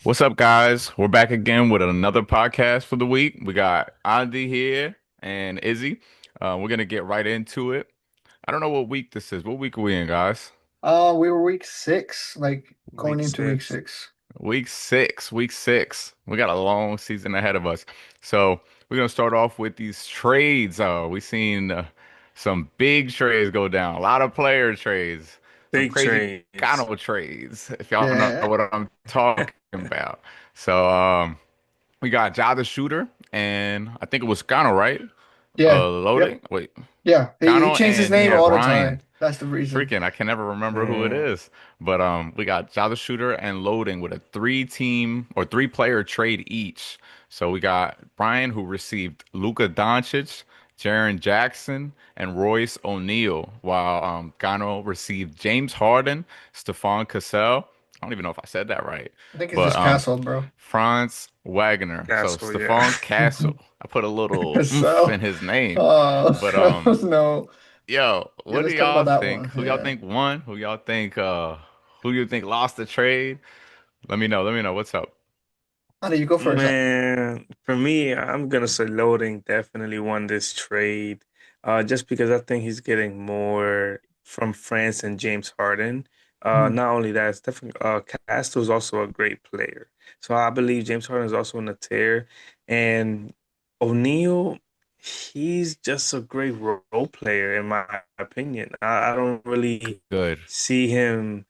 What's up, guys? We're back again with another podcast for the week. We got Andy here and Izzy. We're gonna get right into it. I don't know what week this is. What week are we in, guys? We were week six, like going Week into week six. six. Week six. Week six. We got a long season ahead of us. So we're gonna start off with these trades. We've seen some big trades go down. A lot of player trades. Some Big crazy trades. Gano trades. If y'all know Yeah, what I'm talking about. So we got Ja the Shooter, and I think it was Gano, right? yeah, yep, Loading. Wait, yeah. He Gano changed his and name Yeah. all the Brian. time. That's the reason. Freaking, I can never remember who it Mm, is. But we got Ja the Shooter and Loading with a three-team or three-player trade each. So we got Brian who received Luka Doncic, Jaren Jackson, and Royce O'Neal, while Gano received James Harden, Stephon Cassell. I don't even know if I said that right, I think it's but just Castle, bro. Franz Wagner. So Castle, yeah. Stephon Castle. I put a little oomph So, in his name. oh But no. yo, Yeah, what do let's talk y'all about that think? one. Who y'all Yeah. think won? Who you think lost the trade? Let me know. Let me know. What's up? How do you go first? Man, for me, I'm gonna say Loading definitely won this trade. Just because I think he's getting more from France and James Harden. Mhm. Not only that, it's definitely Castro is also a great player. So I believe James Harden is also in the tear. And O'Neal, he's just a great role player in my opinion. I don't really Good. see him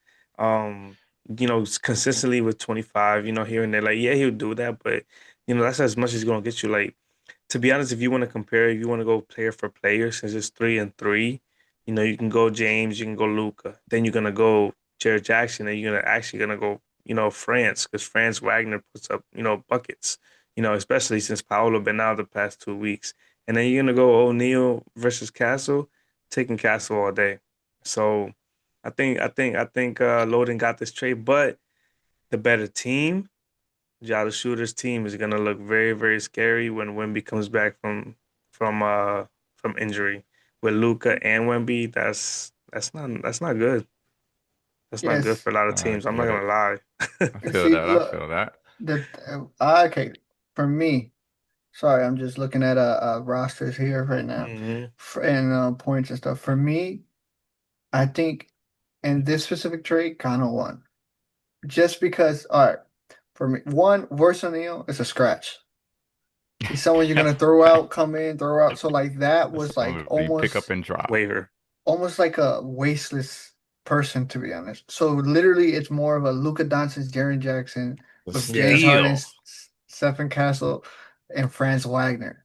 consistently with 25, here and there. Like, yeah, he'll do that, but that's as much as he's gonna get you. Like, to be honest, if you want to compare, if you want to go player for player, since it's 3-3, you can go James, you can go Luca, then you're gonna go Jared Jackson, and you're gonna actually gonna go, France, because France Wagner puts up, buckets, especially since Paolo been out the past 2 weeks. And then you're gonna go O'Neal versus Castle, taking Castle all day. So I think Loden got this trade, but the better team, Jada Shooter's team, is gonna look very, very scary when Wemby comes back from uh from injury. With Luca and Wemby, that's not good. That's not good Yes. for a lot of I teams. I'm not get it. gonna lie. I You feel see, that. I look, feel that. okay. For me, sorry, I'm just looking at rosters here right now, Hmm. and points and stuff. For me, I think in this specific trade, Kano won. Just because, all right, for me, one, Royce O'Neal is a scratch. He's someone you're gonna throw out, come in, throw out. So like that That's was like someone you pick up almost and drop. Waiver. almost like a wasteless person, to be honest. So literally it's more of a Luka Doncic, Jaren Jackson The with James Yeah. Harden, steal. Stephen Castle, and Franz Wagner.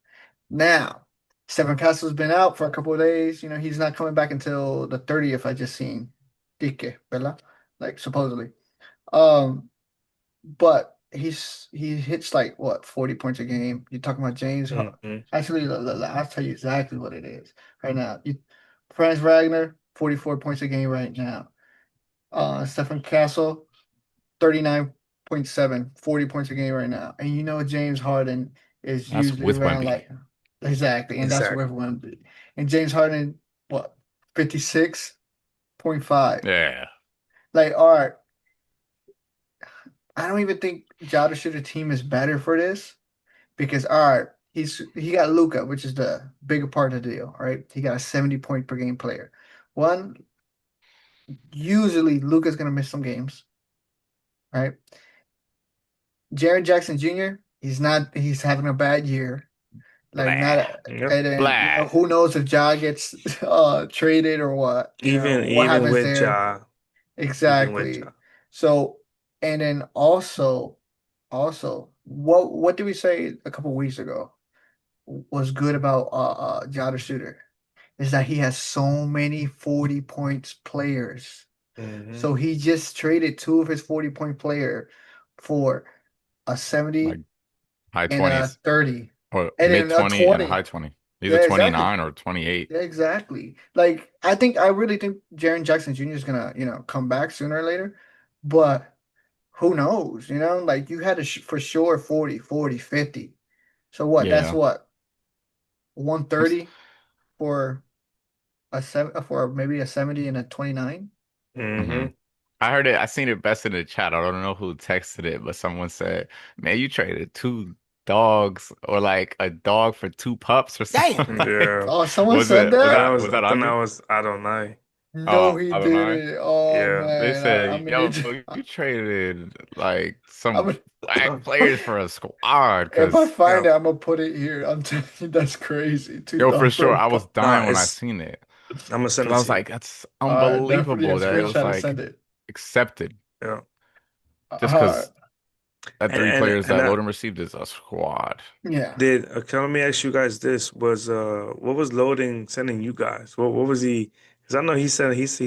Now, Stephen Castle's been out for a couple of days. He's not coming back until the 30th, I just seen. Dique, ¿verdad? Like supposedly. Um, but he hits like what 40 points a game. You're talking about Hmm. Actually, I'll tell you exactly what it is right now. Franz Wagner, 44 points a game right now. Stephen Castle, 39.7, 40 points a game right now. And James Harden is That's usually with around Wemby. like exactly, and that's where Exactly. everyone be. And James Harden, what, 56.5. Yeah. Like, all right, I don't even think Jada Shooter team is better for this. Because all right, he got Luca, which is the bigger part of the deal, right? He got a 70 point per game player. One, usually Luca's gonna miss some games, right? Jared Jackson Jr., he's having a bad year. Like Blah. not Yep. and then Blah. who knows if Ja gets traded or what, Even what even happens with there. Ja, even with Ja. Exactly. So and then also what did we say a couple weeks ago was good about Jada Shooter is that he has so many 40 points players. Hmm. So he just traded two of his 40-point player for a Like 70 high and a 20s 30 or and mid then a 20 and a 20. high 20. Either Yeah, exactly. 29 or 28. Yeah, exactly. Like I really think Jaren Jackson Jr. is gonna, come back sooner or later. But who knows, Like you had to for sure 40, 40, 50. So what? That's Yeah. what, What's 130 for maybe a 70 and a 29. Hmm. hmm I heard it. I seen it best in the chat. I don't know who texted it, but someone said, "Man, you traded two dogs or like a dog for two pups or something." Damn. Like, Yeah. Oh, someone was said it? Was Then that? I that was was that then I Andy? was I don't know. No, Oh, he I don't know. didn't. Oh Yeah. They man, I'm said, gonna "Yo, need you. you traded like I'm some whack players for a squad." if I Because find Yeah. it, I'm gonna put it here. I'm telling you, that's crazy. Two yo, for dog sure, for I was No, dying when I it's seen it I'm gonna send because it I to was you. like, "That's definitely unbelievable have that it was screenshot and like send it. accepted." Yeah. Just Uh, because that And three and players and that that Loden received is a squad. yeah. did okay, let me ask you guys this. What was loading sending you guys? What was he? Because I know he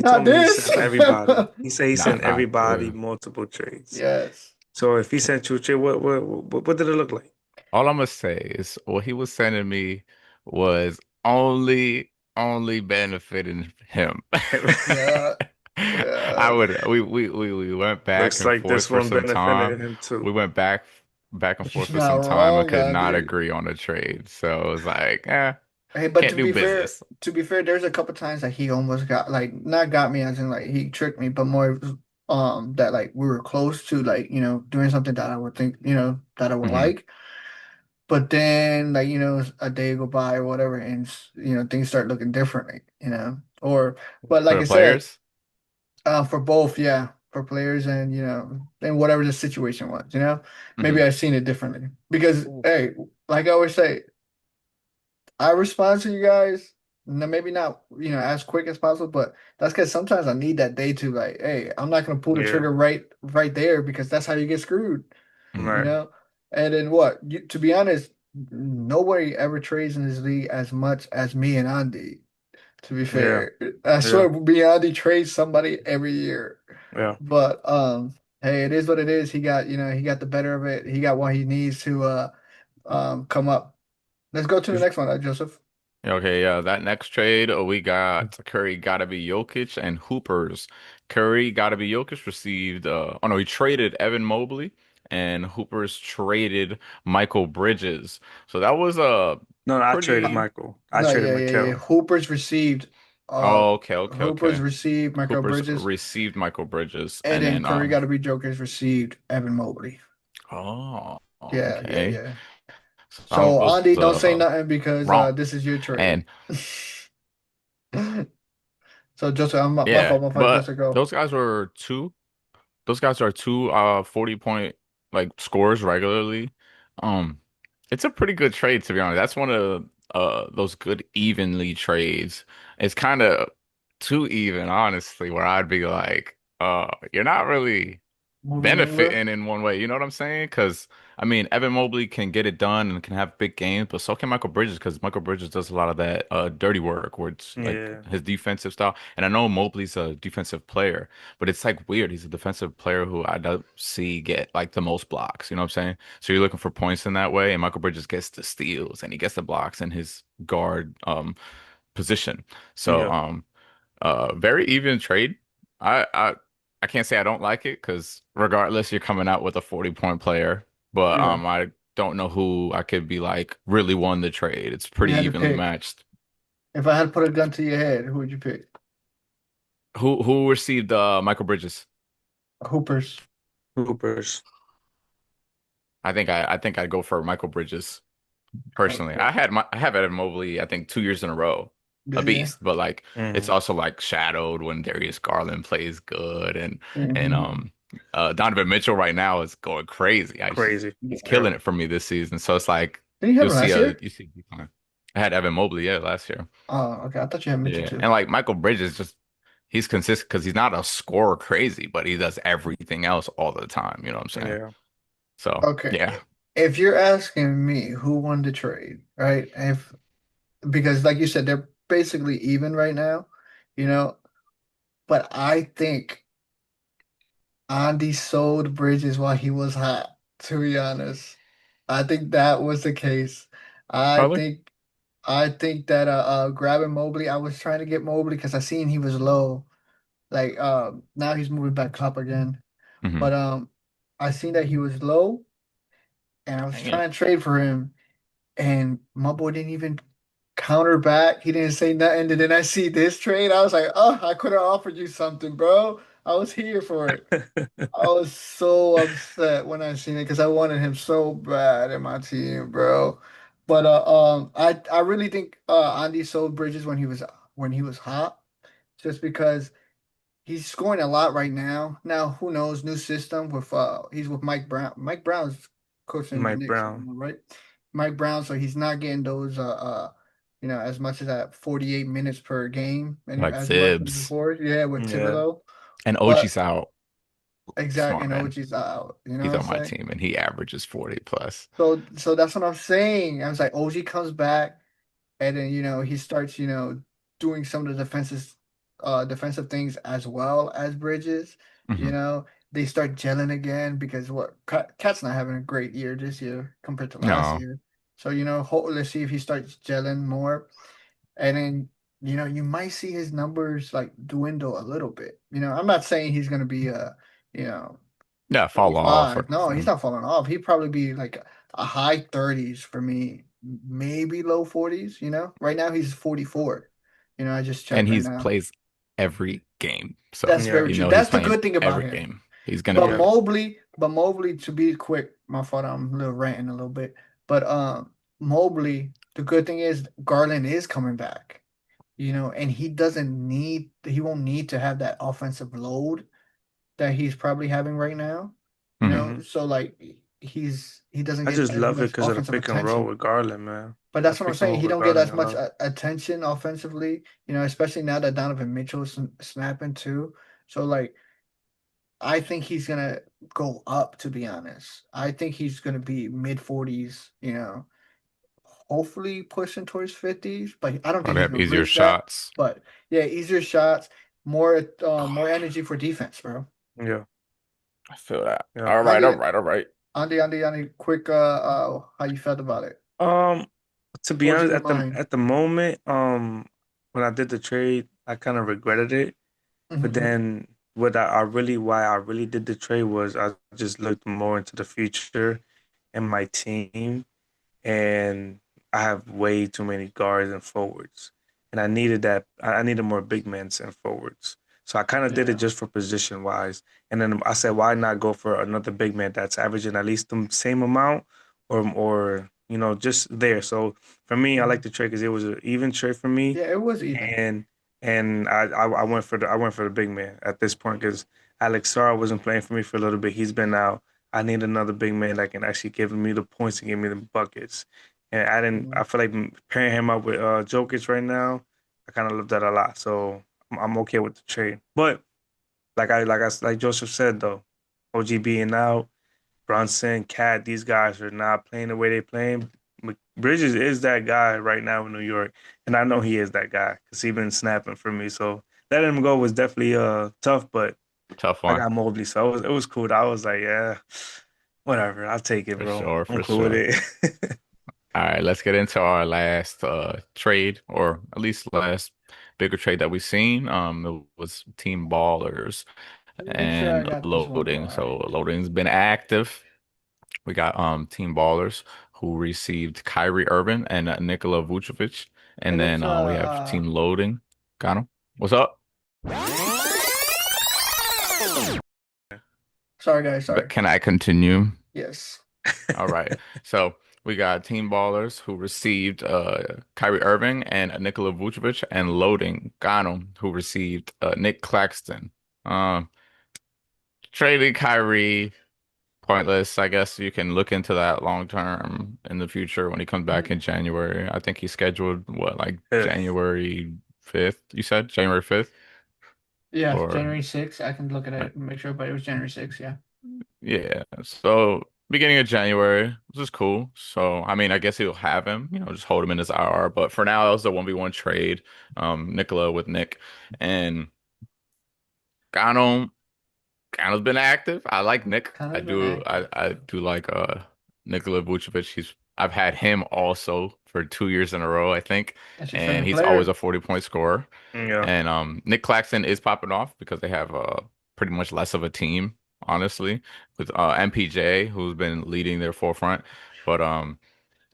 Not told me he this. sent everybody. He said he sent Nah, everybody yeah. multiple trades. Yes. So if he sent you a trade, what did it look like? All I'm gonna say is what he was sending me was only benefiting him. Yeah. Yeah. We went back Looks and like forth this for one some time. benefited him too. We went back and forth You're for not some time and wrong, could not Andy. agree on a trade. So it was like, Hey, but can't do business. to be fair, there's a couple times that he almost got like not got me as in like he tricked me, but more that like we were close to like doing something that I would think that I would Hmm. like, but then like a day go by or whatever, and things start looking differently, or but For like the I said, players. for both, yeah, for players and and whatever the situation was, maybe Hmm. I've seen it differently because Ooh. hey, like I always say. I respond to you guys, maybe not, as quick as possible, but that's because sometimes I need that day to like, hey, I'm not gonna pull the Yeah. trigger right there because that's how you get screwed, you Right. know? And then what? To be honest, nobody ever trades in this league as much as me and Andy, to be Yeah. fair. I Yeah. swear me and Andy trade somebody every year. Yeah. But hey, it is what it is. He got the better of it. He got what he needs to come up. Let's go to the next one, Joseph. Okay, yeah, that next trade, we got Curry gotta be Jokic and Hoopers. Curry gotta be Jokic received oh no, he traded Evan Mobley and Hoopers traded Michael Bridges. So that was a No, no, I traded pretty Michael. I No, traded yeah, yeah, yeah. Mikal. Uh oh, okay, Hoopers okay. received Michael Hoopers Bridges, received Michael Bridges and and then then Curry got to be Jokers received Evan Mobley. oh, Yeah, yeah, okay. yeah. So that So was Andy, don't say nothing because wrong. this is your trade. And So Joseph, yeah, my fault, but Joseph, go. those guys are two 40-point like scores regularly. Um it's a pretty good trade to be honest. That's one of those good evenly trades. It's kind of too even, honestly, where I'd be like, you're not really Moving anywhere. benefiting in one way. You know what I'm saying? Because I mean, Evan Mobley can get it done and can have big games, but so can Michael Bridges because Michael Bridges does a lot of that dirty work where it's like Yeah. his defensive style. And I know Mobley's a defensive player, but it's like weird. He's a defensive player who I don't see get like the most blocks. You know what I'm saying? So you're looking for points in that way, and Michael Bridges gets the steals and he gets the blocks in his guard position. So Yeah. very even trade. I I I can't say I don't like it because regardless, you're coming out with a 40-point player. But Yeah. I don't know who I could be like really won the trade. It's You pretty had to evenly pick. matched. If I had to put a gun to your head, who would you pick? Who received Michael Bridges? Hoopers. Hoopers. I think I'd go for Michael Bridges personally. Okay. I have Evan Mobley I think 2 years in a row, a Did you? beast. But like it's Hmm. also like shadowed when Darius Garland plays good and Hmm. Donovan Mitchell right now is going crazy. Crazy. He's Yeah. killing it for me this season. So it's like Did you have him last year? you see decline. I had Evan Mobley yeah last year. Oh, okay. I thought you had Mitchell Yeah, too. and like Michael Bridges just he's consistent because he's not a scorer crazy, but he does everything else all the time. You know what I'm saying? Yeah. So Okay. yeah, If you're asking me who won the trade, right? If because like you said, they're basically even right now, you know. But I think Andy sold Bridges while he was hot, to be honest. I think that was the case. I probably. think I think that grabbing Mobley, I was trying to get Mobley because I seen he was low. Like now he's moving back up again. Hmm. But I seen that he was low and I was Dang it. trying to trade for him. And my boy didn't even counter back. He didn't say nothing. And then I see this trade. I was like, oh, I could have offered you something, bro. I was here for it. I was so upset when I seen it because I wanted him so bad in my team, bro. But I really think Andy sold Bridges when he was hot, just because he's scoring a lot right now. Now, who knows? New system with he's with Mike Brown. Mike Brown's coaching the Mike Knicks right Brown. now, right? Mike Brown, so he's not getting those as much as that 48 minutes per game and Like as much as Thibs before. Yeah, with Yeah. Thibodeau. and But OG's out. exact Smart and man. OG's out. You know what He's I'm on my saying? team and he averages 40 plus. So that's what I'm saying. I was like, OG comes back. And then he starts doing some of the defensive things as well as Bridges. You Hmm. know they start gelling again because what Cat's not having a great year this year compared to last No. year. So let's see if he starts gelling more, and then you might see his numbers like dwindle a little bit. I'm not saying he's gonna be you know Yeah, fall off or 35. No, he's nothing. not falling off. He'd probably be like a high 30s for me, maybe low 40s. Right now he's 44. I just And checked right he's now. plays every game. So That's Yeah. very you true. know he's That's the playing good thing about every him. game. He's gonna But Yeah. be Mobley, to be quick, my fault, I'm a little ranting a little bit. But Mobley, the good thing is Garland is coming back. And he won't need to have that offensive load that he's probably having right now. mhm. Hmm. So like he doesn't I get just as love it much because of the offensive pick and roll attention. with Garland, man. But That that's what I'm pick and saying. roll He with don't get Garland, as I much love. attention offensively, especially now that Donovan Mitchell's snapping too. So like I think he's gonna go up, to be honest. I think he's gonna be mid 40s, hopefully pushing towards 50s, but I don't think Probably he's have gonna easier reach that. shots. But yeah, easier shots, more energy for defense, bro. Yeah. I feel that. Yeah. All right, all Andy, right, all right. Andy, quick, how you felt about it? Um, to be What was in honest, your at the mind? at the moment, when I did the trade, I kind of regretted it. But Hmm. then why I really did the trade was I just looked more into the future and my team, and I have way too many guards and forwards, and I needed that. I needed more big men and forwards. So I kind of did it Yeah. just for position wise, and then I said, why not go for another big man that's averaging at least the same amount, or just there. So for me, I like Mhm. the trade because it was an even trade for me, Yeah, it was even. and I went for the big man at this point because Alex Sarr wasn't playing for me for a little bit. He's been out. I need another big man that can actually give me the points and give me the buckets. And I didn't. Mhm. I feel like pairing him up with Jokic right now. I kind of love that a lot. So I'm okay with the trade. But like Joseph said though, OG being out, Brunson, Cat, these guys are not playing the way they playing. Bridges is that guy right now in New York, and I know he is that guy because he been snapping for me. So letting him go was definitely tough, but Tough I one. got Mobley, so it was cool. I was like, yeah, whatever, I'll take it, For bro. sure, I'm for cool with sure. it. All right, let's get into our last trade, or at least last bigger trade that we've seen. It was Team Ballers Let me make sure I and got this one Loading. So right. Loading's been active. We got Team Ballers who received Kyrie Irving and Nikola Vucevic, It and looks then we have Team Loading. Got him. What's up? sorry guys, But sorry. can I continue? Yes. All right. So we got Team Ballers who received Kyrie Irving and Nikola Vucevic, and Loading Gano who received Nick Claxton. Um, Trading Kyrie, pointless. I guess you can look into that long term in the future when he comes back Mhm. in January. I think he's scheduled what, like Fifth. January 5th, you said? January 5th? Yeah, Or January 6th. I can look at it and make sure, but it was January 6th, yeah. yeah. So beginning of January, which is cool. So I mean, I guess he'll have him, just hold him in his IR. But for now, that was the 1v1 trade. Nicola with Nick and Gano. Gano's been active. I like Nick. Kind I of been do. active. I do like Nikola Vucevic. I've had him also for 2 years in a row, I think, That's your and favorite he's always player. a 40-point scorer. Yeah. And Nick Claxton is popping off because they have pretty much less of a team, honestly, with MPJ who's been leading their forefront. But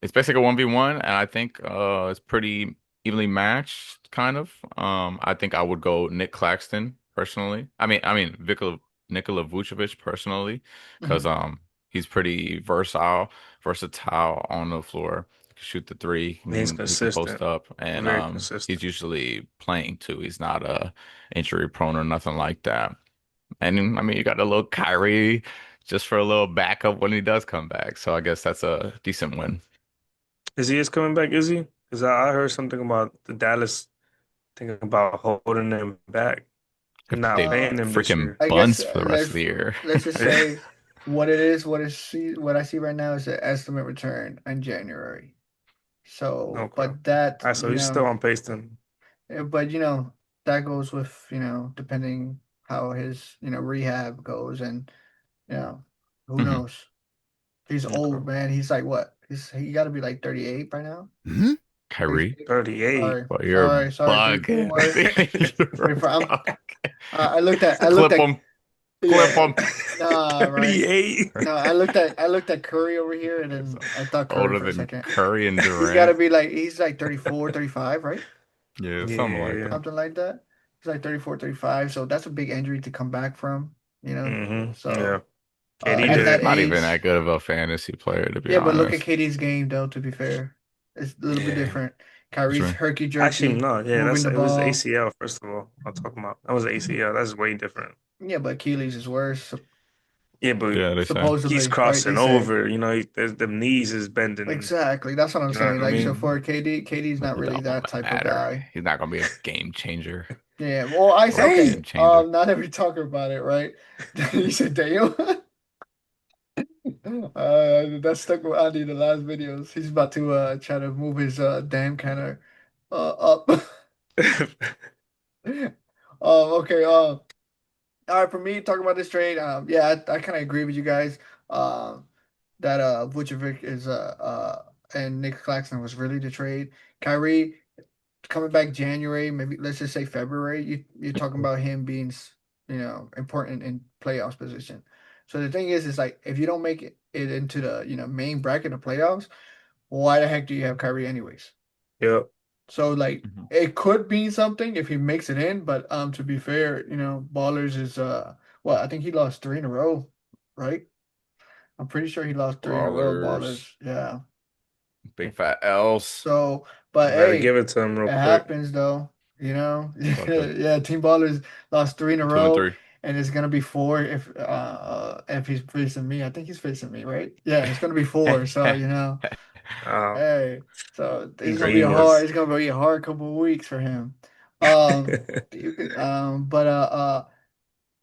it's basically a 1v1, and I think it's pretty evenly matched, kind of. I think I would go Nick Claxton personally. Nikola Vucevic personally, because Mhm. he's pretty versatile on the floor. He can shoot the three. He's He can post consistent, up, and very he's consistent. usually playing too. He's not injury prone or nothing like that. And I mean, you got a little Kyrie just for a little backup when he does come back. So I guess that's a decent win. Is he is coming back? Is he? Because I heard something about the Dallas thinking about holding him back and If not they Uh, paying him this freaking year. I guess bunts for the rest of the year. let's just say what it is. What I see right now is an estimate return in January. So, Okay. All but that right, so he's still on pace then. but that goes with depending how his rehab goes, and you know who Hmm. knows. He's Okay. old, man. He's like what? He got to be like 38 by now. Kyrie, 36? 38. Sorry, well, you're sorry, bugging. 34. You're 34. bugging. I looked Clip at him. Clip yeah. him. Nah, right. 38. No, I looked at Curry over here, and He's then I thought Curry older for a than second. Curry and He's got to Durant. be like he's like 34, 35, right? Yeah, something like Yeah. that. Something like that. He's like 34, 35. So that's a big injury to come back from, you know. Yeah. So KD at He's did that it. not even age, that good of a fantasy player, to be yeah. But look at honest. KD's game, though. To be fair, it's a little bit Yeah. different. What you Kyrie's mean? herky Actually, jerky, no. Yeah, moving that's the it was ball. ACL, first of all. I'm talking about. That was ACL. That's way different. Yeah, but Achilles is worse, Yeah, but Yeah, they say. he's supposedly, right? They crossing say. over. The knees is bending. Exactly. That's what I'm You know saying. what I Like, so mean? for KD's But not it really don't that type of matter. guy. He's not gonna be a game changer. Yeah. Well, I Or a okay. game changer. Now that we talk about it, right? You said Daniel. That stuck with Andy in the last videos. He's about to try to move his damn counter up. Okay. All right. For me, talking about this trade, yeah, I kind of agree with you guys. Um, that Vucevic is and Nick Claxton was really the trade. Kyrie coming back January, maybe let's just say February. You're talking about him being important in playoffs position. So the thing is like if you don't make it into the main bracket of playoffs, why the heck do you have Kyrie anyways? Yep. So like Mhm. it could be something if he makes it in, but to be fair, Ballers is well, I think he lost three in a row, right? I'm pretty sure he lost three in a row, Ballers. Brawlers. Yeah. Big fat L's. So, but Gotta hey, give it to him real it quick. happens though, you know. Fuck it. Yeah, Team Ballers lost three in a 2 and 3. row, and it's gonna be four if he's facing me. I think he's facing me, right? Yeah, it's gonna be four. So Uh, hey, so Dreamers. it's gonna be a hard couple of weeks for him. You could, but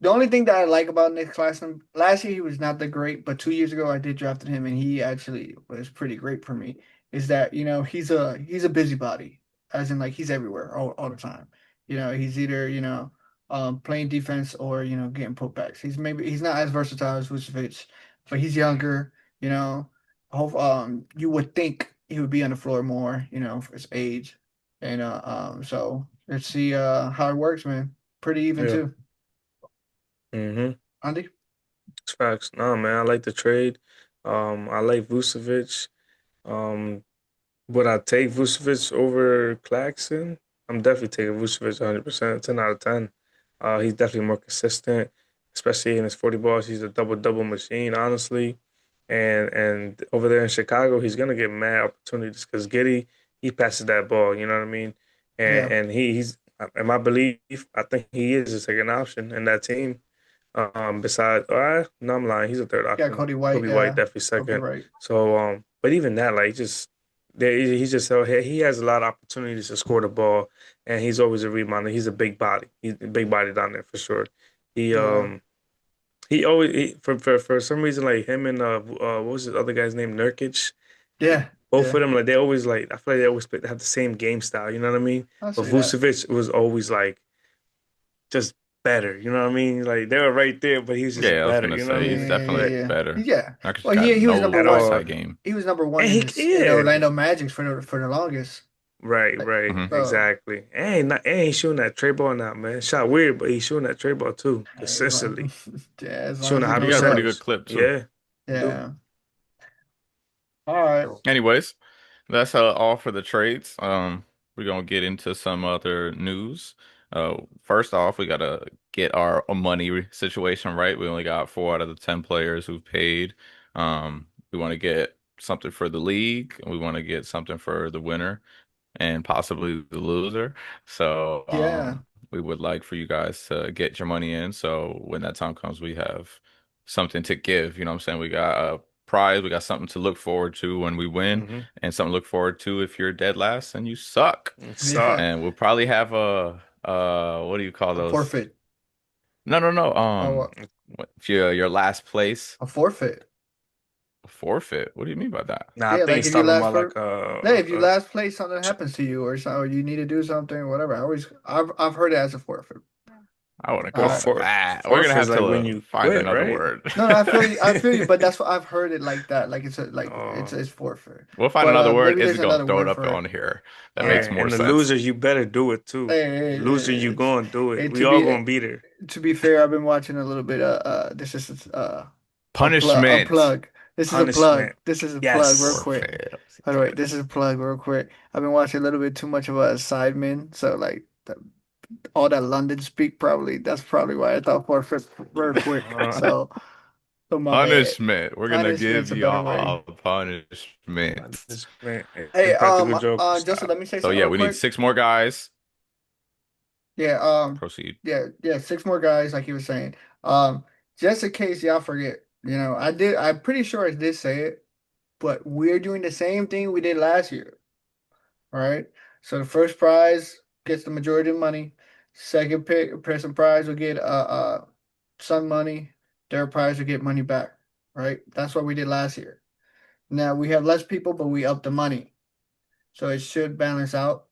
the only thing that I like about Nick Claxton, last year he was not that great, but 2 years ago I did drafted him and he actually was pretty great for me. Is that he's a busybody, as in like he's everywhere all the time. He's either playing defense or getting putbacks. He's not as versatile as Vucevic, but he's younger. You know, you would think he would be on the floor more. For his age, and so let's see how it works, man. Pretty even Yeah. too. hmm Andy? It's facts. No, man, I like the trade. I like Vucevic. Um, would I take Vucevic over Claxton? I'm definitely taking Vucevic 100%, 10 out of 10. He's definitely more consistent, especially in his 40 balls. He's a double-double machine, honestly. And over there in Chicago, he's gonna get mad opportunities because Giddy, he passes that ball, you know what I mean? And Yeah. and he's in my belief, I think he is a second option in that team. Besides, no, I'm lying. He's a third Yeah, option. Cody White, Kobe White yeah. definitely Kobe second. White. So, but even that, like, he's just so he has a lot of opportunities to score the ball, and he's always a rebounder. He's a big body. He's a big body down there for sure. He Yeah. um for some reason like him and what was his other guy's name, Nurkic. Yeah. Both of Yeah. them like they always like I feel like they always have the same game style. You know what I mean? I'll But say that. Vucevic was always like just better. You know what I mean? Like they were right there, but he was just Yeah, I was better. gonna You know what I say he's mean? definitely But better. Yeah. Nurkic Well, got he was number no at one. all, outside game. He was number one and in he his in the yeah, Orlando Magic for the longest. right, Like, right, Hmm. so exactly. And he's shooting that tray ball now, man. Shot weird, but he's shooting that tray ball too hey, as long, consistently. yeah, as long Shooting as he 100 He got a posts pretty up. good percentage. clip too. Yeah, he do. Yeah. All right. Anyways, that's all for the trades. We're gonna get into some other news. First off, we gotta get our money situation right. We only got 4 out of the 10 players who've paid. We want to get something for the league, and we want to get something for the winner and possibly the loser. So, Yeah. we would like for you guys to get your money in. So when that time comes, we have something to give. You know what I'm saying? We got a prize, we got something to look forward to when we win, Hmm. and something to look forward to if you're dead last and you suck. Suck. Yeah. And we'll probably have a what do you call A those? forfeit. No, no, no. Oh, If your last place a forfeit. forfeit. What do you mean by that? Nah, I Yeah, think like he's if you talking last about like for, yeah, if you last place, something happens to you, or so, or you need to do something, or whatever. I've heard it as a forfeit. I want to All well, call right. it for that. We're gonna forfeit is have like when to you find quit, another right? word. No, no, I feel you, but that's what I've heard it like that. Like it's a, like Oh, it's forfeit. We'll find But another word. maybe there's Izzy's gonna another throw it word up for on it. here. That makes yeah, Um, more and the sense. losers, you better do it too. Loser, you it's, gonna do it. it We to all be gonna be there. to be fair, I've been watching a little bit. This is a Punishment. plug. This is a plug. Punishment. This is a plug, real Yes. quick. Forfeit. By the way, this is a plug, real quick. I've been watching a little bit too much of a Sidemen, so like all that London speak, probably that's probably why I thought forfeit real quick. Uh, So my bad. Punishment. We're gonna Punishment's give a better way. y'all punishment. punishment. Hey, Practical joke. Justin, let me say So something yeah, real we need quick. 6 more guys. Yeah, Proceed. yeah, six more guys, like he was saying. Um, just in case y'all forget, I'm pretty sure I did say it, but we're doing the same thing we did last year, right? So the first prize gets the majority of money. Second pick, person prize will get some money. Third prize will get money back, right? That's what we did last year. Now we have less people, but we up the money, so it should balance out,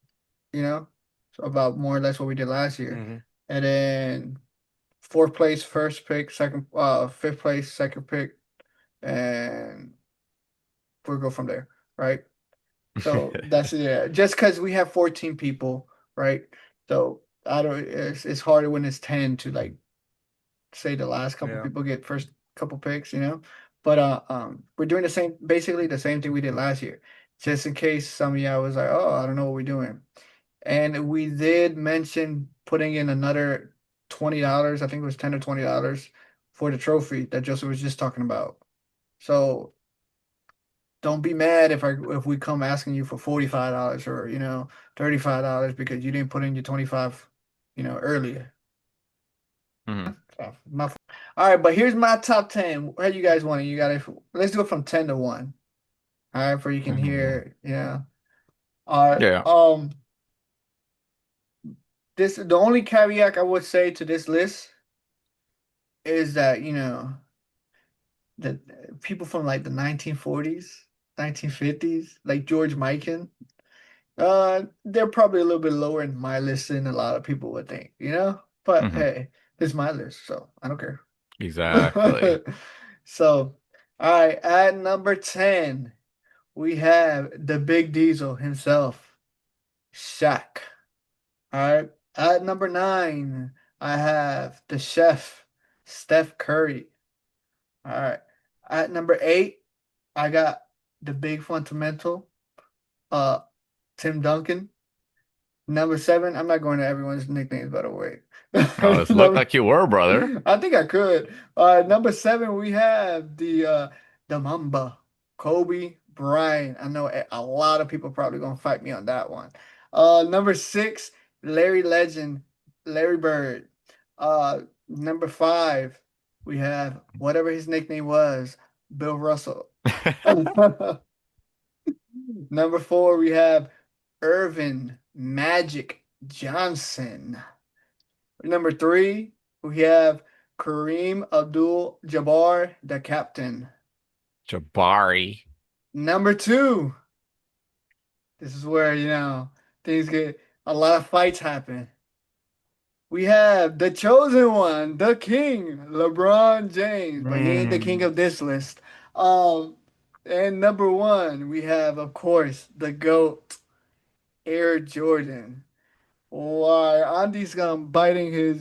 you know, so about more or less what we did last year. Hmm. And then fourth place, first pick, fifth place, second pick, and we'll go from there, right? So that's yeah. Just because we have 14 people, right? So I don't. It's harder when it's 10 to like say the last couple Yeah. people get first couple picks, you know. But we're doing the same, basically the same thing we did last year, just in case some of y'all was like, oh, I don't know what we're doing. And we did mention putting in another $20. I think it was $10 or $20 for the trophy that Joseph was just talking about. So don't be mad if we come asking you for $45 or $35 because you didn't put in your 25, earlier. Hmm. So, all right, but here's my top 10. How you guys want it? Let's do it from 10 to 1. All right, for you can hear, yeah. All right. Yeah. The only caveat I would say to this list is that, that people from like the 1940s, 1950s, like George Mikan, they're probably a little bit lower in my list than a lot of people would think, you know? But Hmm. hey, this is my list, so I don't care. Exactly. So, all right, at number 10, we have the Big Diesel himself, Shaq. All right. At number 9, I have the chef, Steph Curry. All right. At number 8, I got the big fundamental, uh, Tim Duncan. Number 7, I'm not going to everyone's nicknames, by the way. Oh, it looked Number, like you were, brother. I think I could. Number 7, we have the Mamba, Kobe Bryant. I know a lot of people probably gonna fight me on that one. Number 6, Larry Legend, Larry Bird. Number 5, we have whatever his nickname was, Bill Russell. Number 4, we have Irvin Magic Johnson. Number 3, we have Kareem Abdul-Jabbar, the captain. Jabari. Number 2, this is where, things get a lot of fights happen. We have the chosen one, the king, LeBron James, but he ain't the king Mm. of this list. Um, and number 1, we have, of course, the GOAT, Air Jordan. Why Andy's biting his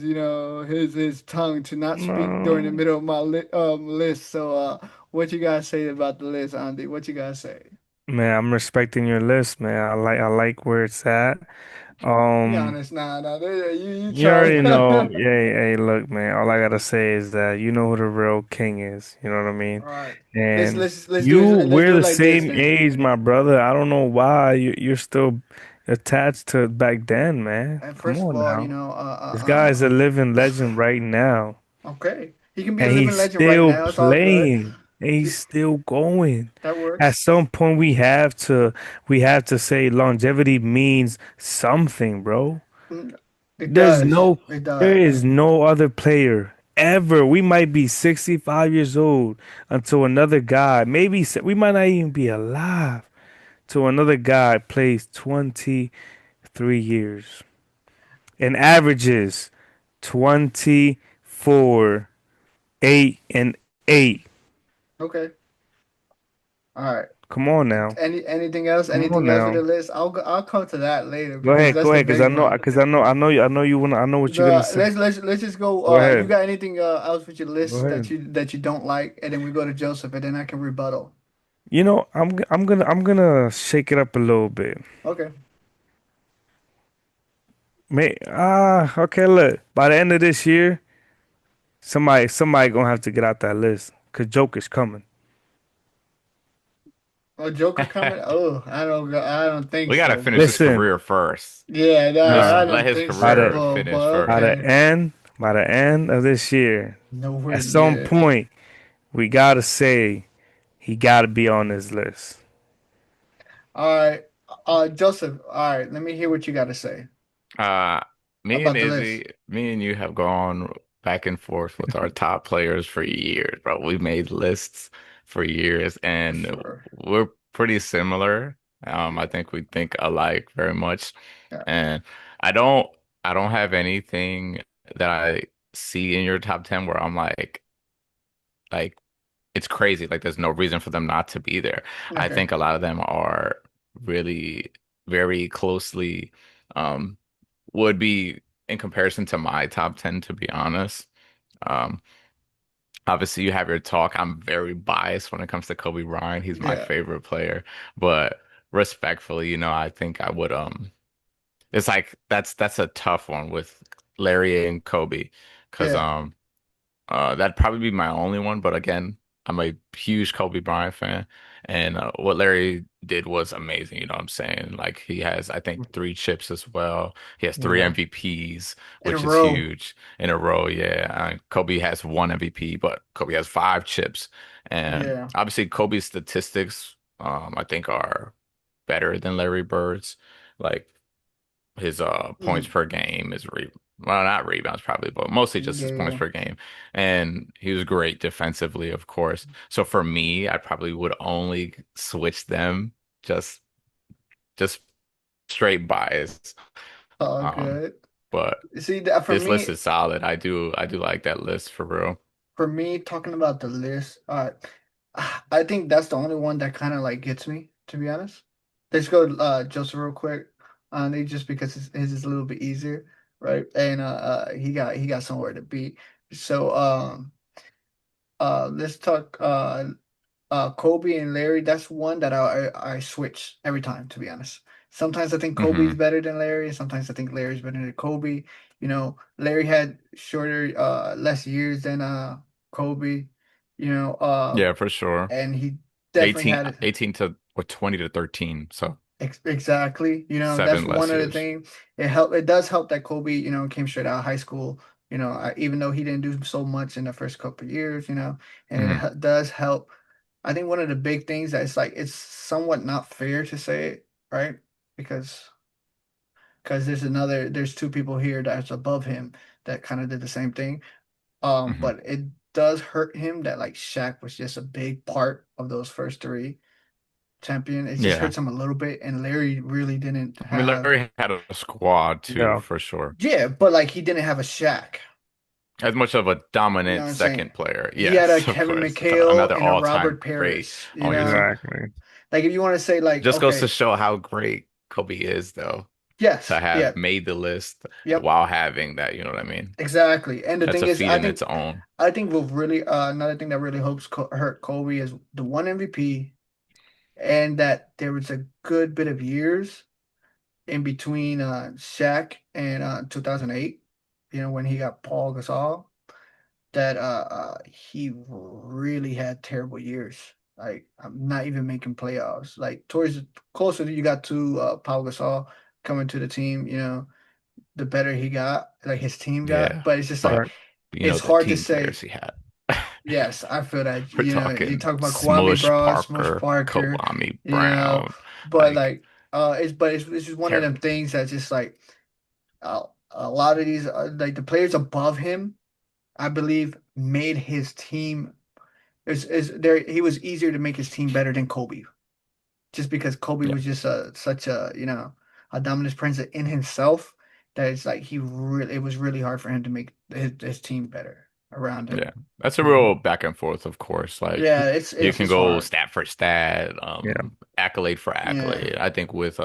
his tongue to not speak during the No. middle of my list. So what you guys say about the list, Andy? What you guys say? Man, I'm respecting your list, man. I like where it's at. Be Um, honest, nah, you you try. already know. Hey, look, man. All I gotta say is that you know who the real king is. You know what I mean? All right, And let's we're do it the like this same then. age, my brother. I don't know why you're still attached to back then, man. And Come first of on all, now. This guy is a living legend right now, okay, he can be a and living he's legend right still now. It's all good. playing, and he's See, still going. that At works. some point, we have to say longevity means something, bro. Mm, It There's does. no, It there does. is no other player ever. We might be 65 years old until another guy, we might not even be alive till another guy plays 23 years and averages 24, 8 and 8. Okay. All right. Come on now. Anything else? Come on Anything else for the now. list? I'll come to that later because that's Go the ahead, big one. I know you wanna, I know what you're gonna The say. let's just go. Go You ahead. got anything else with your Go list ahead. that you don't like, and then we go to Joseph, and then I can rebuttal. You know, I'm gonna shake it up a little bit. Okay. Okay, look. By the end of this year, somebody gonna have to get out that list, cause Joker's coming. Oh, Joker coming? Oh, I don't think We gotta so, finish but his Listen, career first. yeah, Just I let don't his think so, by the career but finish by first. the okay. end, by the end of this year, Nowhere at some near. point, we gotta say he gotta be on this list. All right, Joseph. All right, let me hear what you got to say Uh, me and about the list. Izzy, me and you have gone back and forth with our top players for years, bro. We've made lists for years, For and sure. we're pretty similar. I Yeah, think we think alike very much, yeah. and I don't, I don't have anything that I see in your top 10 where I'm like it's crazy. Like there's no reason for them not to be there. I Okay, think a lot of them are really very closely um would be in comparison to my top 10, to be honest. Um Obviously you have your talk. I'm very biased when it comes to Kobe Bryant. He's my yeah, favorite player, but respectfully, I think I would it's like that's a tough one with Larry and Kobe because yeah. that'd probably be my only one, but again, I'm a huge Kobe Bryant fan, and what Larry did was amazing. You know what I'm saying? Like he has, I think, three chips as well. He has three Yeah. MVPs, In a which is row. huge in a row. Yeah, Kobe has one MVP, but Kobe has five chips, and Yeah. obviously Kobe's statistics, I think, are better than Larry Bird's. Like his points Mm. per game is well, not rebounds probably, but mostly just his points Yeah. per game. And he was great defensively, of course. So for me, I probably would only switch them just just straight bias. All Um, good. but See that this list is solid. I do like that list for real. for me, talking about the list, I think that's the only one that kind of like gets me, to be honest. Let's go Joseph real quick. Just because his is a little bit easier, right? And he got somewhere to be. So let's talk Kobe and Larry. That's one that I switch every time, to be honest. Sometimes I think Kobe's Hmm. better than Larry, sometimes I think Larry's better than Kobe. Larry had shorter less years than Kobe, you know, Yeah, for sure. and he definitely 18, had 18 to or 20 to 13. So exactly, that's seven one less of the years. things. It does help that Kobe, came straight out of high school, even though he didn't do so much in the first couple of years, and it Hmm. does help. I think one of the big things that it's somewhat not fair to say it, right? Because there's two people here that's above him that kind of did the same thing. Hmm. But it does hurt him that like Shaq was just a big part of those first three champion. It just Yeah. hurts him a little bit, and Larry really didn't I mean, have. Larry had a squad too, Yeah. for sure. Yeah, but like he didn't have a Shaq. As much of a You know what dominant I'm saying? second player. He had a Yes, of Kevin course. McHale Another and a all-time Robert great Parrish. on your team. Exactly. Like if you want to say like, Just goes to okay, show how great Kobe is, though, to yes, yeah, have made the list yep. while having that, you know what I mean? Exactly. And the That's thing a is, feat in its own. I think what really another thing that really hopes hurt Kobe is the one MVP and that there was a good bit of years in between Shaq and 2008, when he got Paul Gasol, that he really had terrible years. Like I'm not even making playoffs. Like towards closer you got to Paul Gasol coming to the team, the better he got, like his team got. Yeah, But it's just like but Right. you know it's the hard to team say. players he had. Yes, I feel that. We're You talking talk about Kwame Smush Brown, Smush Parker, Parker, Kawami you know, Brown, but like like it's just one of them terrible. things that's just like a lot of these like the players above him, I believe, made his team is there. He was easier to make his team better than Kobe, just because Kobe Yeah, was just such a dominant presence in himself that it's like it was really hard for him to make his team better around him. yeah. That's a Mhm. real back and forth, of course. Like Yeah, it's you it's can it's go hard. stat for stat, Yeah. accolade for Yeah, accolade. I think with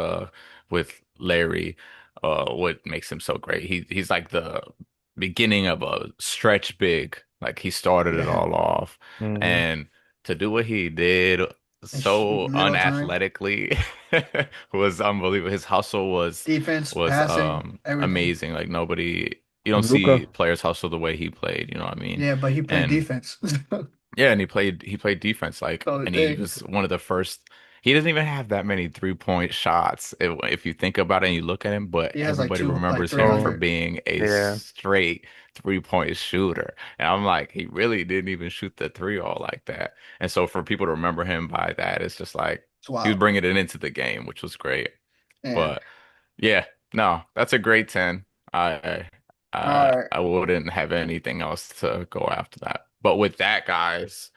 Larry, what makes him so great, he's like the beginning of a stretch big. Like he started it yeah. all off, Hmm. and to do what he did In so little time, unathletically was unbelievable. His hustle defense, was passing, everything. amazing. Like nobody, you don't Luca. see players hustle the way he played, you know what I mean? Yeah, but he played And defense. yeah, and he played defense like, So the and he thing, was one of the first. He doesn't even have that many 3-point shots if you think about it and you look at him, but he has like everybody like remembers him for Oh, 300. being a yeah. straight 3-point shooter. And I'm like, he really didn't even shoot the three all like that. And so for people to remember him by that, it's just like It's he was wild. bringing it into the game, which was great. Yeah. But yeah, no, that's a great 10. All right. I wouldn't have anything else to go after that. But with that, guys,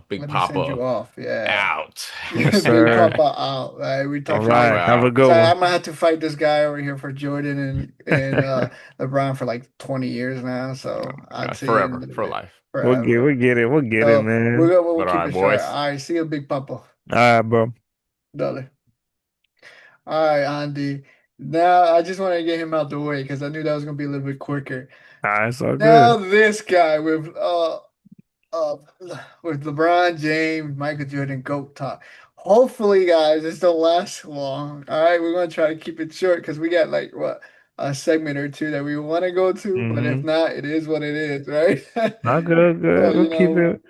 Big Let me send you Papa off. Yeah. out. Yes, Big sir. Papa out. Right? We All Big talked Papa right. about Have a out. good so one. I'm gonna have to fight this guy over here for Jordan and LeBron for like 20 years now. Oh, So I'd gosh, see you in a forever, little for bit life. forever. We'll get it. We'll get it, So man. we'll But all keep right, it short. boys. All right, see you, Big Papa. All right, bro. Dale. All right, Andy. Now I just want to get him out the way because I knew that was gonna be a little bit quicker. All right, it's all Now good. this guy uh with LeBron James, Michael Jordan, GOAT talk. Hopefully, guys, this don't last long. All right, we're gonna try to keep it short because we got like what a segment or two that we want to go to, but if Mm-hmm. not, it is what it is, right? Not good, So, good. We'll keep it.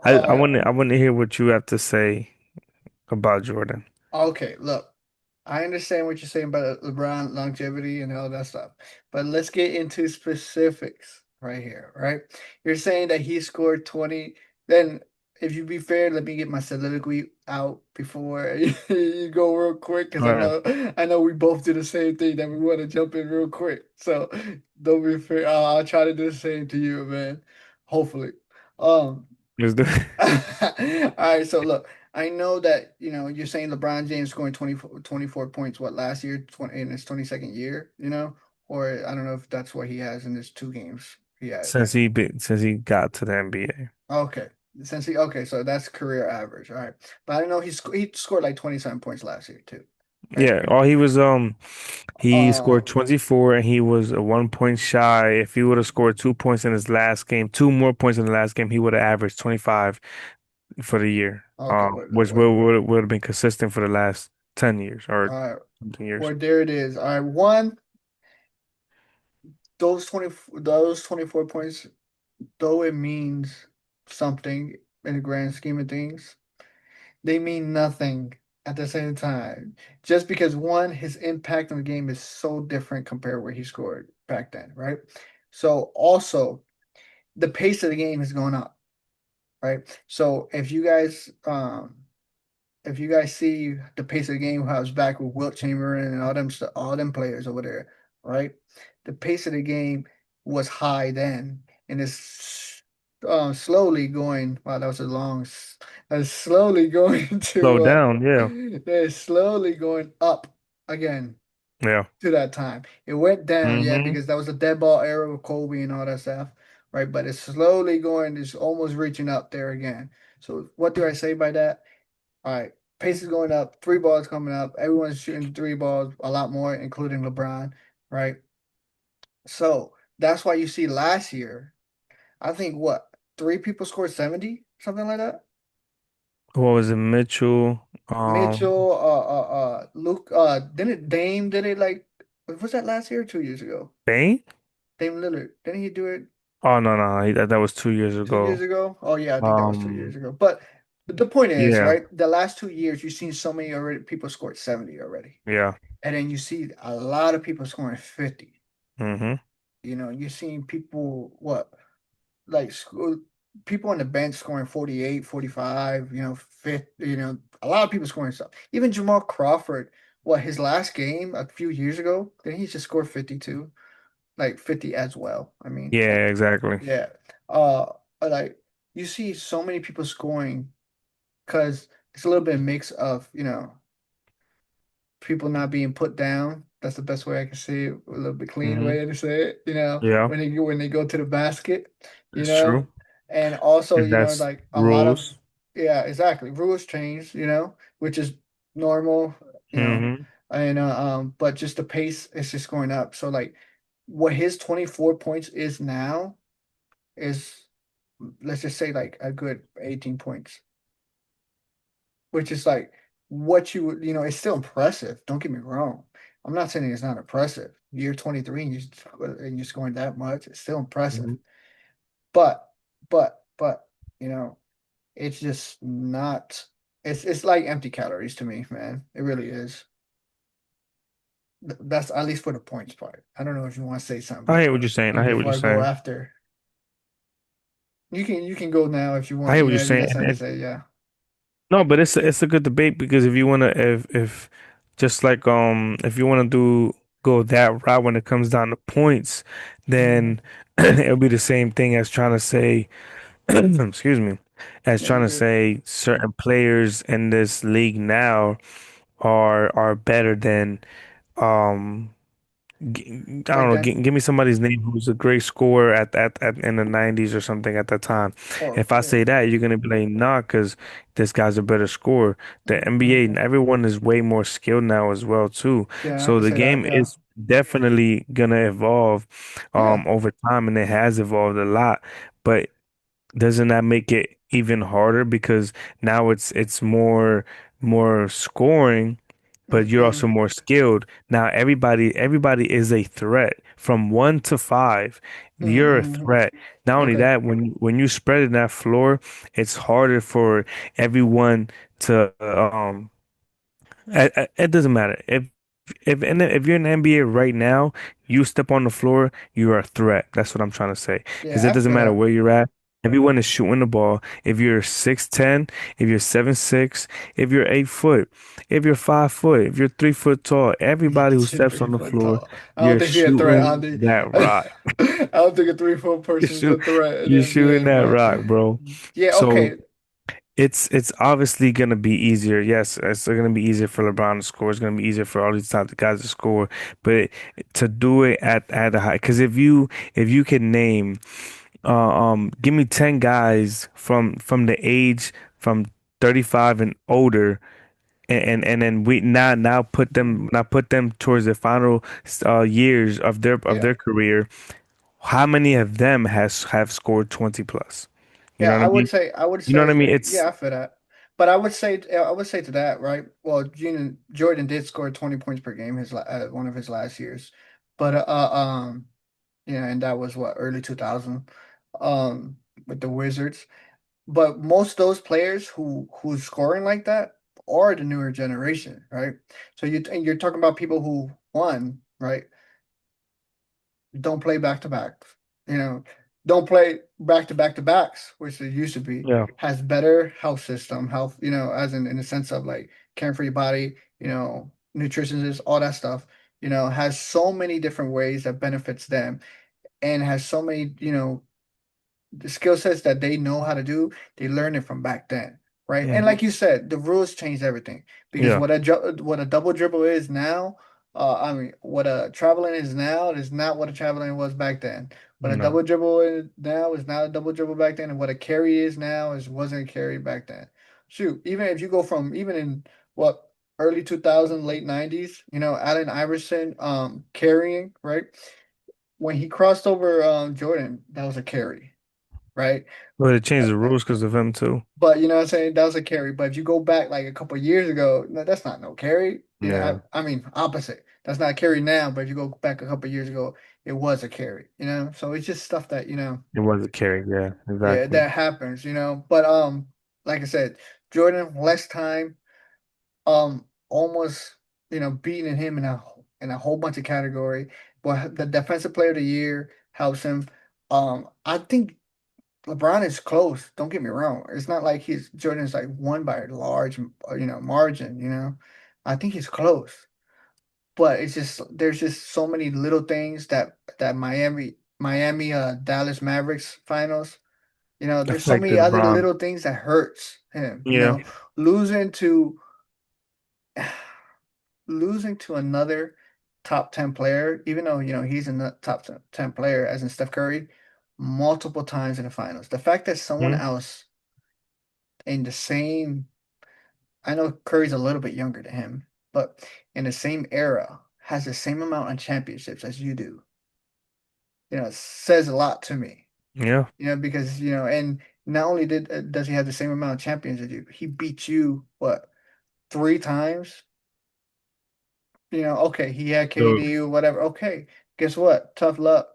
uh, I want to hear what you have to say about Jordan. okay, look. I understand what you're saying about LeBron longevity and all that stuff, but let's get into specifics right here, right? You're saying that he scored 20. Then, if you be fair, let me get my soliloquy out before you go real quick, because All right. I know we both do the same thing that we want to jump in real quick. So don't be fair. I'll try to do the same to you, man. Hopefully. Um, Let's do all right, so look, I know that you're saying LeBron James scoring 24 points what last year 20, in his 22nd year, or I don't know if that's what he has in his 2 games he had. since he got to the NBA. Okay. Okay, so that's career average. All right. But I know he scored like 27 points last year too. Right? Yeah, all he was he scored Um 24 and he was a 1 point shy. If he would have scored 2 points in his last game, two more points in the last game, he would have averaged 25 for the year. okay, Which would have been consistent for the last 10 years or all right. something years. Well, there it is. All right, one, those 24 points, though it means something in the grand scheme of things, they mean nothing at the same time. Just because one, his impact on the game is so different compared to where he scored back then, right? So also the pace of the game has gone up, right? So if you guys see the pace of the game, how it's back with Wilt Chamberlain and all them players over there, right? The pace of the game was high then, and it's slowly going. Wow, that was a slowly going Slow to down, yeah. they're slowly going up again Yeah. to that time. It went down, yeah, Hmm. because that was the dead ball era with Kobe and all that stuff, right? But it's slowly going, it's almost reaching up there again. So what do I say by that? All right, pace is going up, three balls coming up. Everyone's shooting three balls a lot more, including LeBron, right? So that's why you see last year, I think what, three people scored 70, something like that? What was it, Mitchell? Mitchell, Luke, didn't Dame did it like was that last year or 2 years ago? Bane? Dame Lillard, didn't he do it Oh no, no, that was 2 years 2 years ago. ago? Oh yeah, I think that was 2 years Um, ago. But the point is, yeah, right? The last 2 years, you've seen so many already people scored 70 already, yeah. and then you see a lot of people scoring 50. Mm-hmm. You're seeing people what like school people on the bench scoring 48, 45, fifth, a lot of people scoring stuff. Even Jamal Crawford, what his last game a few years ago, then he just scored 52, like 50 as well. I mean, Yeah, exactly. yeah. Uh like you see so many people scoring because it's a little bit mix of, people not being put down. That's the best way I can say it, a little bit clean Mm-hmm. way to say it, Yeah, when they go to the basket, you that's know. true. And also, And that's like a lot of rules. yeah, exactly. Rules change, which is normal, you know. Mm-hmm. And but just the pace is just going up. So like what his 24 points is now is let's just say like a good 18 points, which is like what you would, it's still impressive. Don't get me wrong. I'm not saying it's not impressive. You're 23 and you're scoring that much. It's still impressive. Mm-hmm. But, but, you know, it's just not. It's like empty calories to me, man. It really is. That's at least for the points part. I don't know if you want to say something I hate what you're saying. I hate what before you're I go saying. after. You can go now if you I want. hate what you're If you saying. got something to say, yeah. No, but it's a good debate because if you wanna if just like if you wanna do go that route when it comes down to points, Hmm. then it'll be the same thing as trying to say excuse me, as Yeah, trying you to good. say certain players in this league now are better than um I Back don't know. then, Give me somebody's name who's a great scorer at in the 90s or something at that time. or If I yeah. say that, you're gonna be like, nah, because this guy's a better scorer. The NBA Mhm. and everyone is way more skilled now as well too. Yeah, I So can the say that. game Yeah. is definitely gonna evolve Yeah. over time, and it has evolved a lot. But doesn't that make it even harder because now it's more scoring, but you're also Hmm. more skilled. Now everybody is a threat from 1 to 5. You're a Hmm. threat. Not only Okay. that, when you spread in that floor, it's harder for everyone to it doesn't matter. If you're in the NBA right now, you step on the floor, you're a threat. That's what I'm trying to say. Because Yeah, it I doesn't feel matter that. where you're at. Everyone is shooting the ball. If you're 6'10", if you're 7'6", if you're 8 foot, if you're 5 foot, if you're 3 foot tall, everybody who You're steps three on the foot floor, tall. I don't you're think you're a threat, shooting Andy. that rock. I don't think a 3 foot You're person is a shoot, threat in the you're shooting NBA, that man. rock, bro. Yeah, So okay. it's obviously gonna be easier. Yes, it's gonna be easier for LeBron to score. It's gonna be easier for all these type of guys to score. But to do it at a high, because if you can name, give me 10 guys from the age from 35 and older, and then we now put them towards the final years of Yeah. their career. How many of them have scored 20 plus? You Yeah, know what I mean? I would You know what I mean? say, It's yeah, I feel that. But I would say to that, right? Well, Jordan did score 20 points per game one of his last years. But yeah, and that was what, early 2000 with the Wizards. But most of those players who's scoring like that are the newer generation, right? So you're talking about people who won, right? Don't play back to backs. You know, don't play back to back to backs, which it used to be. yeah. Has better health system, health, as in the sense of like caring for your body, nutrition is all that stuff. Has so many different ways that benefits them, and has so many, the skill sets that they know how to do, they learn it from back then, right? And Mhm. like you said, the rules changed everything because Yeah. what a double dribble is now, I mean, what a traveling is now is not what a traveling was back then. What a No. double dribble is now is not a double dribble back then, and what a carry is now is wasn't a carry back then. Shoot, even if you go from even in what early 2000, late 90s, Allen Iverson carrying, right? When he crossed over Jordan, that was a carry. right? But it Uh, changed the rules because of him too. But you know what I'm saying? That was a carry. But if you go back like a couple of years ago, no, that's not no carry. Yeah, Yeah, I mean opposite. That's not a carry now, but if you go back a couple of years ago, it was a carry, you know? So it's just stuff that, it was a carry. Yeah, yeah, exactly. that happens, you know. But like I said, Jordan, less time, almost, beating him in a whole bunch of category. But the defensive player of the year helps him. I think LeBron is close. Don't get me wrong. It's not like he's Jordan's like won by a large, margin. I think he's close, but it's just there's just so many little things that Miami, Dallas Mavericks finals. There's so many Affected other Bron. little things that hurts him. Yeah, Losing to losing to another top 10 player, even though he's in the top 10 player, as in Steph Curry, multiple times in the finals. The fact that someone hmm else in the same, I know Curry's a little bit younger than him, but in the same era has the same amount of championships as you do, it says a lot to me. yeah. Because and not only does he have the same amount of champions as you, he beat you what, three times? Okay, he had So KD or whatever. Okay, guess what? Tough luck.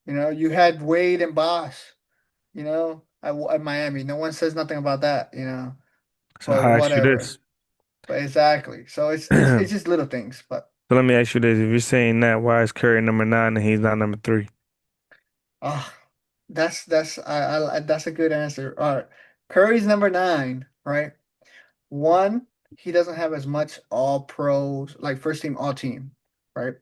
You had Wade and Bosh, at Miami. No one says nothing about that, So but I ask you whatever. this. But exactly. So it's So just little things. But let me ask you this. If you're saying that, why is Curry number nine and he's not number three? ah, that's a good answer. All right. Curry's number nine, right? One, he doesn't have as much all pros, like first team, all team, right?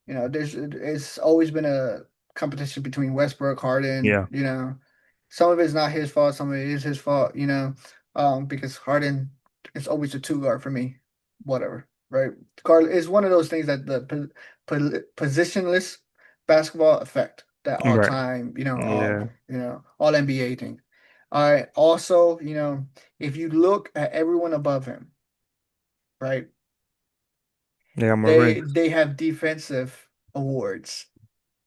It's always been a competition between Westbrook, Harden, Yeah. Some of it's not his fault, some of it is his fault, because Harden is always a two guard for me. Whatever, right? Guard is one of those things that the positionless basketball effect, that all Right. time, Yeah. all NBA thing. All right. Also, if you look at everyone above him, right? They got more They rings. they have defensive awards.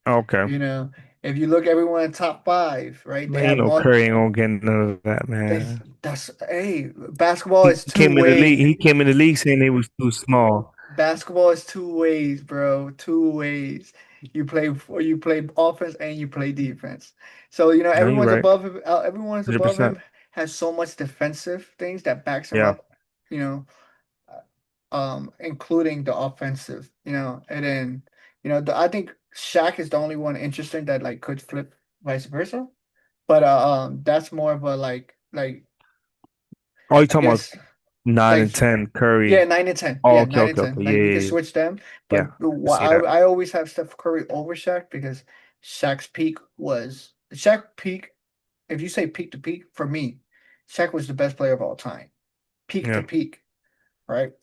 Okay. You know, if you look everyone in top five, right? They Man, you have know more. Curry ain't gonna get none of that, man. That's hey, basketball He is two came in the league. ways. He came in the league saying they was too small. Basketball is two ways, bro. Two ways. You play offense and you play defense. So No, you're everyone's right. above him. Everyone's above 100%. him has so much defensive things that backs him Yeah. up. You know, including the offensive. And then I think Shaq is the only one interesting that like could flip vice versa. But that's more of a like Oh, you I talking about guess nine and like ten yeah, Curry? 9 and 10. Oh, Yeah, okay, 9 and okay, 10. okay. Like Yeah, you can yeah, yeah. switch them. Yeah, But I what see I that. I always have Steph Curry over Shaq because Shaq's peak was Shaq peak. If you say peak to peak, for me, Shaq was the best player of all time. Peak to Yeah, peak, right?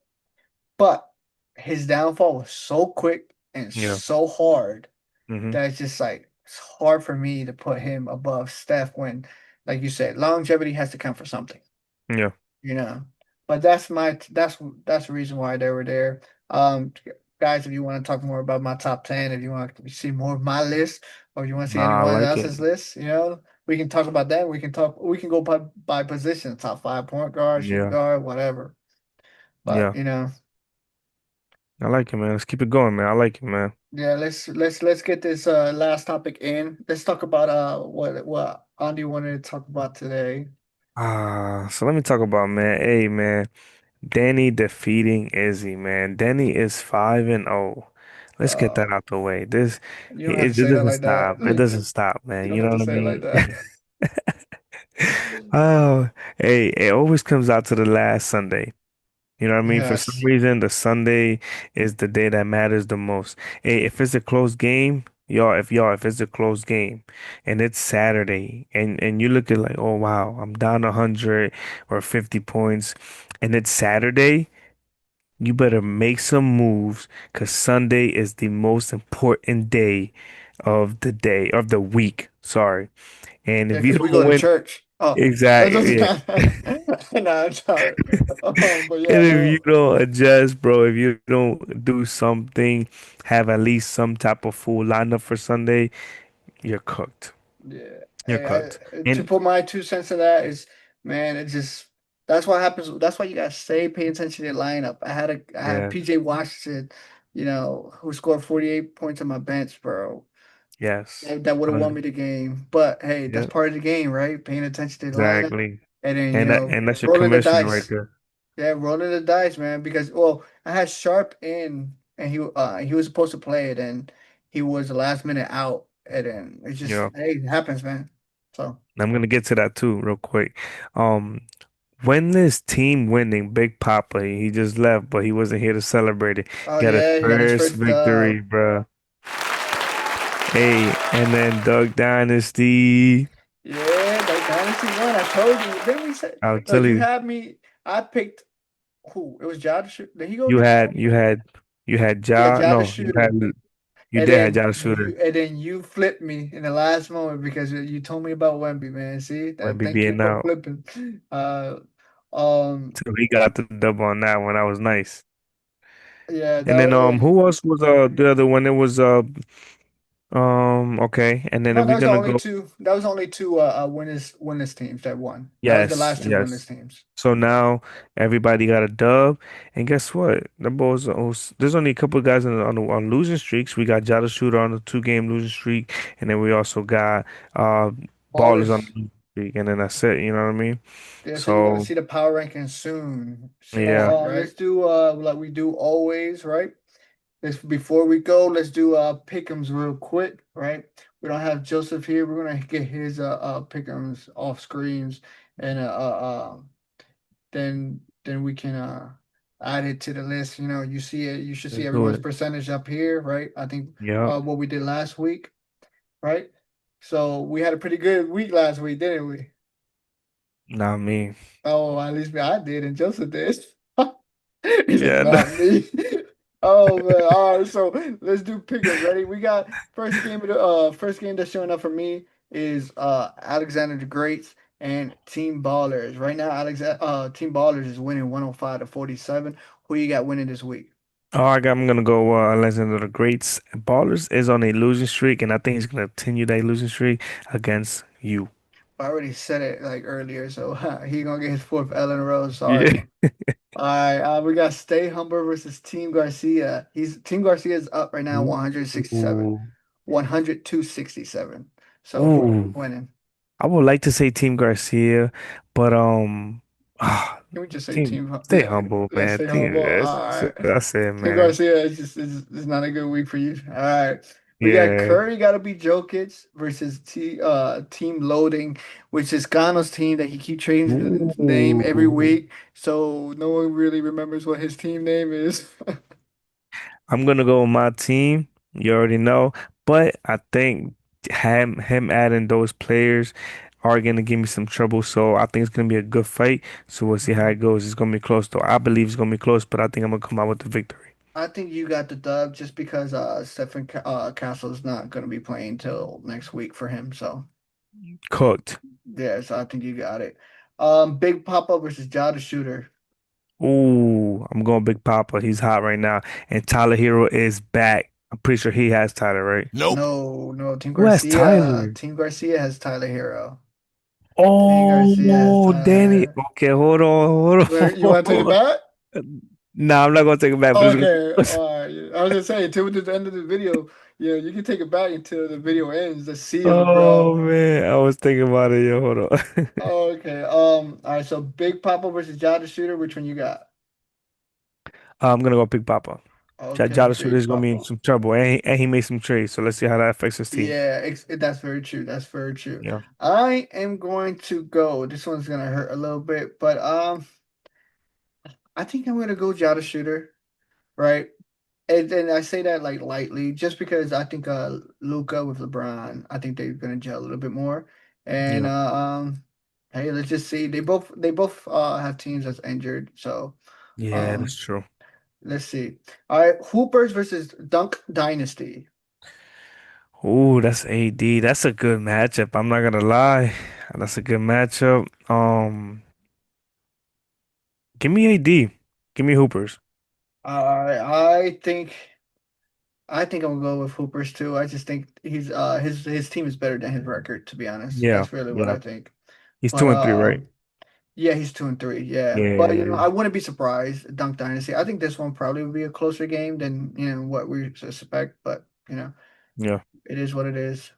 But his downfall was so quick and yeah. so hard hmm that it's just like it's hard for me to put him above Steph when, like you said, longevity has to count for something, Yeah. you know. But that's the reason why they were there. Guys, if you want to talk more about my top 10, if you want to see more of my list, or if you want to see Nah, I anyone like it. else's list, we can talk about that. We can go by position, top five, point guard, shooting Yeah, guard, whatever. But yeah. I like it, man. Let's keep it going, man. I like it, man. yeah, let's get this last topic in. Let's talk about what Andy wanted to talk about today. So let me talk about, man. Hey, man. Danny defeating Izzy, man. Danny is 5-0. Let's get Uh, that out the way. This you don't have to it say that doesn't like that. stop. It doesn't stop, You man. don't You have know to what I say it like mean? that. Oh, hey, it always comes out to the last Sunday. You know what I mean? For some Yes. reason, the Sunday is the day that matters the most. Hey, if it's a close game, if it's a close game and it's Saturday and you look at like, oh wow, I'm down 100 or 50 points and it's Saturday, you better make some moves because Sunday is the most important day of the week. Sorry. And Yeah, if you because we don't go to win, church. Oh, that exactly. doesn't. Nah, I'm sorry. But And yeah, if you no. don't adjust, bro, if you don't do something, have at least some type of full lineup for Sunday, you're cooked. Yeah. You're Hey, cooked. to And put my 2 cents to that is, man, it just that's what happens. That's why you gotta stay paying attention to the lineup. I had yeah, PJ Washington, who scored 48 points on my bench, bro. yes. That would have won me the game. But hey, that's Yeah, part of the game, right? Paying attention to the lineup exactly. and then, And that's your rolling the commissioner right dice. there. Yeah, rolling the dice, man. Because I had Sharp in, and he was supposed to play it, and he was the last minute out, and then it just Yeah. hey, it happens, man. So. I'm gonna get to that too, real quick. Um, when this team winning, Big Papa, he just left, but he wasn't here to celebrate it. Oh Got his yeah, he got his first first dub. victory, bruh. Hey, and then Doug Dynasty. Yeah, that Dynasty won. I told you. Then we said, I'll look, tell you you, had me. I picked who? It was Josh. Did he go you against had somebody? you had you had Yeah, Ja. Jada No, Shooter. you did have Ja the Shooter And then you flipped me in the last moment because you told me about Wemby, man. See when that? be Thank you being for out. flipping. Uh, um, So he got the dub on that one. That was nice. yeah, And then that. who else was the other one? It was okay. And then No, if that we're was the gonna only go, two. That was only two winners teams that won. That was the yes, last two winners yes. teams. So now everybody got a dub, and guess what? The boys, there's only a couple of guys on losing streaks. We got Jada Shooter on a 2 game losing streak, and then we also got uh Ballers on a Ballers. losing streak, and then that's it. You know what I mean? Yeah, so you're gonna So see the power rankings soon, yeah, right? Let's do like we do always, right? Let's before we go, let's do pick'ems real quick, right? We don't have Joseph here. We're gonna get his pick'ems off screens and then we can add it to the list. You see it, you should see let's do everyone's it. percentage up here, right? I think Yep. what we did last week, right? So we had a pretty good week last week, didn't we? Not me. Oh, at least I did, and Joseph did. He said, Yeah. not me. Oh man. All right, so let's do pickups. Ready? We got first game that's showing up for me is Alexander the Greats and Team Ballers. Right now, Team Ballers is winning 105 to 47. Who you got winning this week? I'm gonna go Alexander the Greats. Ballers is on a losing streak, and I think he's gonna continue that losing streak against you. I already said it like earlier, so he gonna get his fourth L in a row. Sorry. Yeah. All right, we got Stay Humber versus Team Garcia. Team Garcia is up right now, Ooh. 102-67. So who Ooh. winning? I would like to say Team Garcia, but Can we just say team Team? stay Yeah, humble, let's man. stay Team, humble. that's, All right, that's it, Team man. Garcia is not a good week for you. All right, we got Yeah. Curry got to be Jokic versus Team Loading, which is Gano's team that he keep changing his name every Ooh. week, so no one really remembers what his team name is. I'm gonna go with my team. You already know, but I think him adding those players are gonna give me some trouble. So I think it's gonna be a good fight. So we'll see how it goes. It's gonna be close, though. I believe it's gonna be close, but I think I'm gonna come out with the victory. I think you got the dub just because Stephen Castle is not going to be playing till next week for him. So Cooked. yeah, so I think you got it. Big Papa versus Jada Shooter. Ooh, I'm going Big Papa. He's hot right now, and Tyler Hero is back. I'm pretty sure he has Tyler, right? Nope. No, no, Who has Tyler? Team Garcia has Tyler Hero. Team Garcia has Oh, Danny. Tyler. Okay, hold You want to take it on. back? Nah, I'm not gonna take it back, but it's Okay, gonna. all right. I was just saying, till the end of the video, yeah, you can take it back until the video ends. Let's seal it, Oh bro. man, I was thinking about it. Yo, hold on. Okay. All right. So Big Papa versus Jada Shooter. Which one you got? I'm gonna go pick Papa. Okay, Jada Shooter Big is gonna be in Papa. some trouble, and he made some trades. So let's see how that affects his team. Yeah, that's very true. That's very true. Yeah, I am going to go. This one's gonna hurt a little bit, but I think I'm gonna go Jada Shooter, right? And I say that like lightly, just because I think Luca with LeBron, I think they're gonna gel a little bit more. And yeah, hey, let's just see. They both have teams that's injured, so yeah. That's um. true. Let's see. All right, Hoopers versus Dunk Dynasty. Ooh, that's AD. That's a good matchup. I'm not gonna lie. That's a good matchup. Give me AD. Give me Hoopers. I think I think I'm gonna go with Hoopers too. I just think he's his team is better than his record, to be honest. Yeah, That's really what yeah. I think. He's But 2-3, right? yeah, he's 2-3. Yeah, but Yeah, I wouldn't be surprised. Dunk Dynasty. I think this one probably would be a closer game than what we suspect. But yeah. it is what it is.